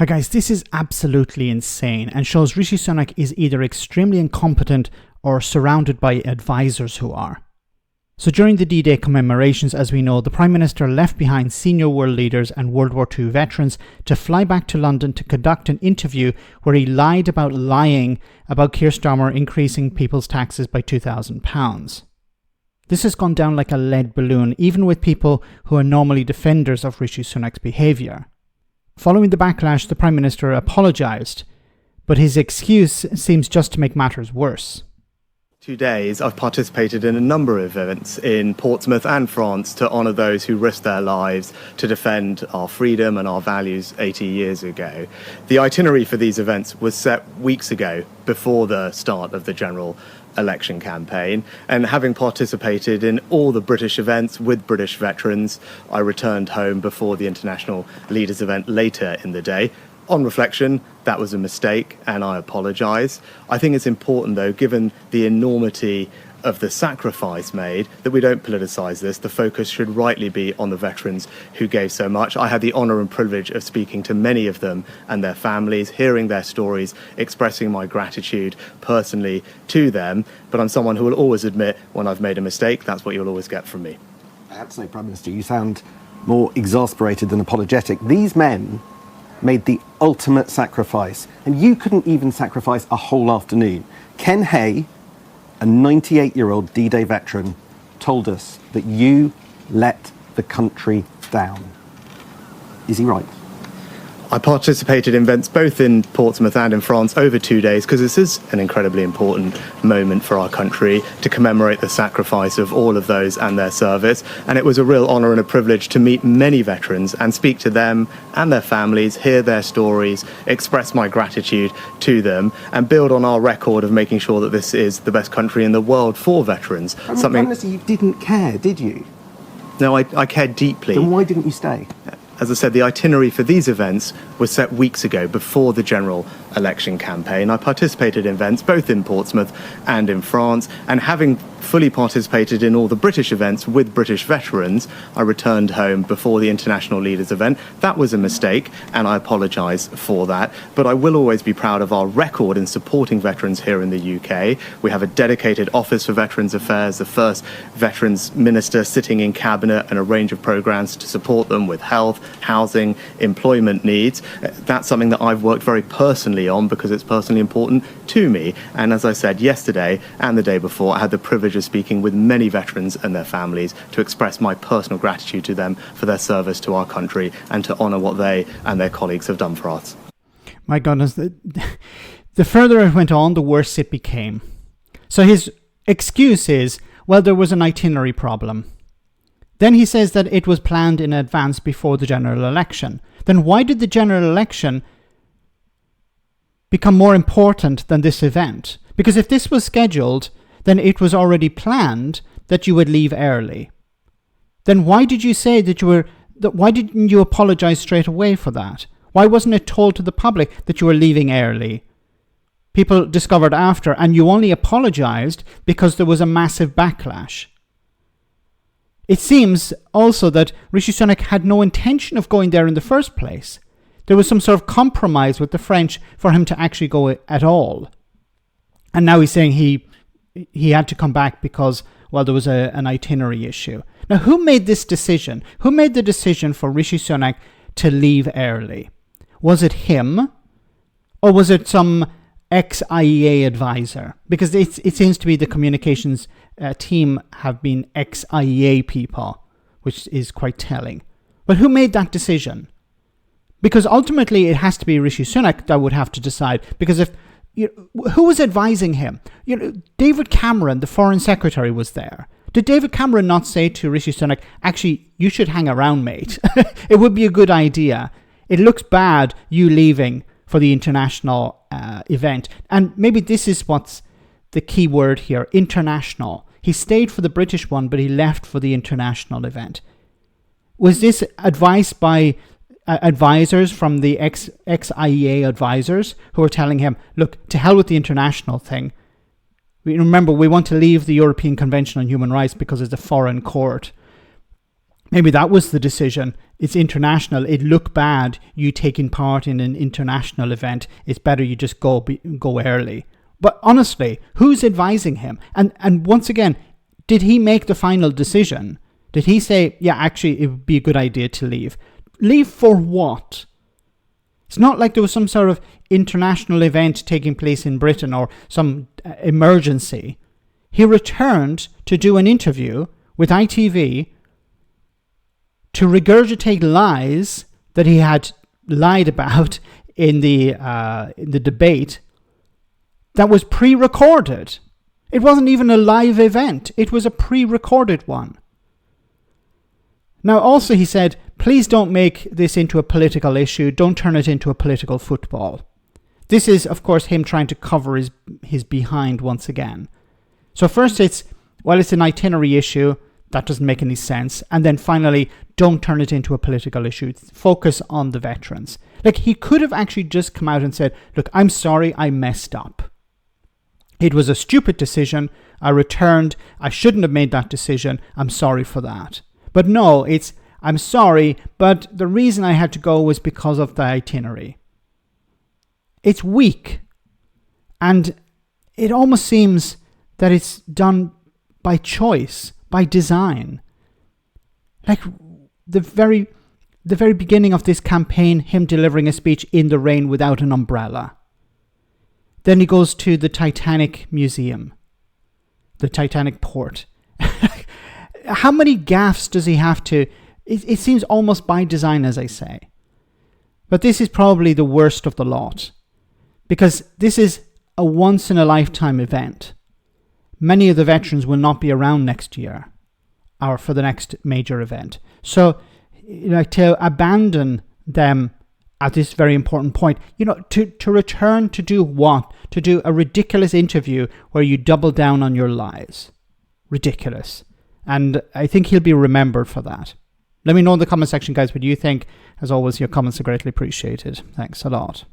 Hi guys, this is absolutely insane and shows Rishi Sunak is either extremely incompetent or surrounded by advisors who are. So during the D-Day commemorations, as we know, the Prime Minister left behind senior world leaders and World War II veterans to fly back to London to conduct an interview where he lied about lying about Keir Starmer increasing people's taxes by £2,000. This has gone down like a lead balloon, even with people who are normally defenders of Rishi Sunak's behaviour. Following the backlash, the Prime Minister apologised, but his excuse seems just to make matters worse. 2 days, I've participated in a number of events in Portsmouth and France to honour those who risked their lives to defend our freedom and our values 80 years ago. The itinerary for these events was set weeks ago, before the start of the general election campaign, and having participated in all the British events with British veterans, I returned home before the International Leaders event later in the day. On reflection, that was a mistake and I apologise. I think it's important though, given the enormity of the sacrifice made, that we don't politicise this. The focus should rightly be on the veterans who gave so much. I had the honour and privilege of speaking to many of them and their families, hearing their stories, expressing my gratitude personally to them. But I'm someone who will always admit when I've made a mistake. That's what you'll always get from me. I have to say, Prime Minister, you sound more exasperated than apologetic. These men made the ultimate sacrifice, and you couldn't even sacrifice a whole afternoon. Ken Hay, a 98-year-old D-Day veteran, told us that you let the country down. Is he right? I participated in events both in Portsmouth and in France over 2 days because this is an incredibly important moment for our country to commemorate the sacrifice of all of those and their service. And it was a real honour and a privilege to meet many veterans and speak to them and their families, hear their stories, express my gratitude to them, and build on our record of making sure that this is the best country in the world for veterans. Prime Minister, you didn't care, did you? No, I cared deeply. Then why didn't you stay? As I said, the itinerary for these events was set weeks ago, before the general election campaign. I participated in events both in Portsmouth and in France, and having fully participated in all the British events with British veterans, I returned home before the International Leaders event. That was a mistake, and I apologise for that. But I will always be proud of our record in supporting veterans here in the UK. We have a dedicated Office for Veterans Affairs, the first Veterans Minister sitting in Cabinet, and a range of programmes to support them with health, housing, employment needs. That's something that I've worked very personally on because it's personally important to me. And as I said yesterday and the day before, I had the privilege of speaking with many veterans and their families to express my personal gratitude to them for their service to our country and to honour what they and their colleagues have done for us. My goodness, the further it went on, the worse it became. So his excuse is, well, there was an itinerary problem. Then he says that it was planned in advance before the general election. Then why did the general election become more important than this event? Because if this was scheduled, then it was already planned that you would leave early. Then why did you say why didn't you apologise straight away for that? Why wasn't it told to the public that you were leaving early? People discovered after, and you only apologised because there was a massive backlash. It seems also that Rishi Sunak had no intention of going there in the first place. There was some sort of compromise with the French for him to actually go at all. And now he's saying he had to come back because, well, there was an itinerary issue. Now, who made this decision? Who made the decision for Rishi Sunak to leave early? Was it him? Or was it some ex-IEA advisor? Because it seems to be the communications team have been ex-IEA people, which is quite telling. But who made that decision? Because ultimately it has to be Rishi Sunak that would have to decide. Because who was advising him? David Cameron, the Foreign Secretary, was there. Did David Cameron not say to Rishi Sunak, actually, you should hang around, mate? It would be a good idea. It looks bad, you leaving for the international event. And maybe this is what's the key word here, international. He stayed for the British one, but he left for the international event. Was this advice by advisors from the ex-IEA advisors who were telling him, look, to hell with the international thing. Remember, we want to leave the European Convention on Human Rights because it's a foreign court. Maybe that was the decision. It's international. It looked bad, you taking part in an international event. It's better you just go early. But honestly, who's advising him? And once again, did he make the final decision? Did he say, yeah, actually, it would be a good idea to leave? Leave for what? It's not like there was some sort of international event taking place in Britain or some emergency. He returned to do an interview with ITV to regurgitate lies that he had lied about in the debate that was pre-recorded. It wasn't even a live event. It was a pre-recorded one. Now, also he said, please don't make this into a political issue. Don't turn it into a political football. This is, of course, him trying to cover his behind once again. So first it's an itinerary issue. That doesn't make any sense. And then finally, don't turn it into a political issue. Focus on the veterans. Like, he could have actually just come out and said, look, I'm sorry, I messed up. It was a stupid decision. I returned. I shouldn't have made that decision. I'm sorry for that. But no, it's, I'm sorry, but the reason I had to go was because of the itinerary. It's weak. And it almost seems that it's done by choice, by design. Like the very beginning of this campaign, him delivering a speech in the rain without an umbrella. Then he goes to the Titanic Museum, the Titanic port. How many gaffes does he have to? It seems almost by design, as I say. But this is probably the worst of the lot, because this is a once-in-a-lifetime event. Many of the veterans will not be around next year or for the next major event. So, to abandon them at this very important point, to return to do what? To do a ridiculous interview where you double down on your lies. Ridiculous. And I think he'll be remembered for that. Let me know in the comment section, guys, what you think. As always, your comments are greatly appreciated. Thanks a lot.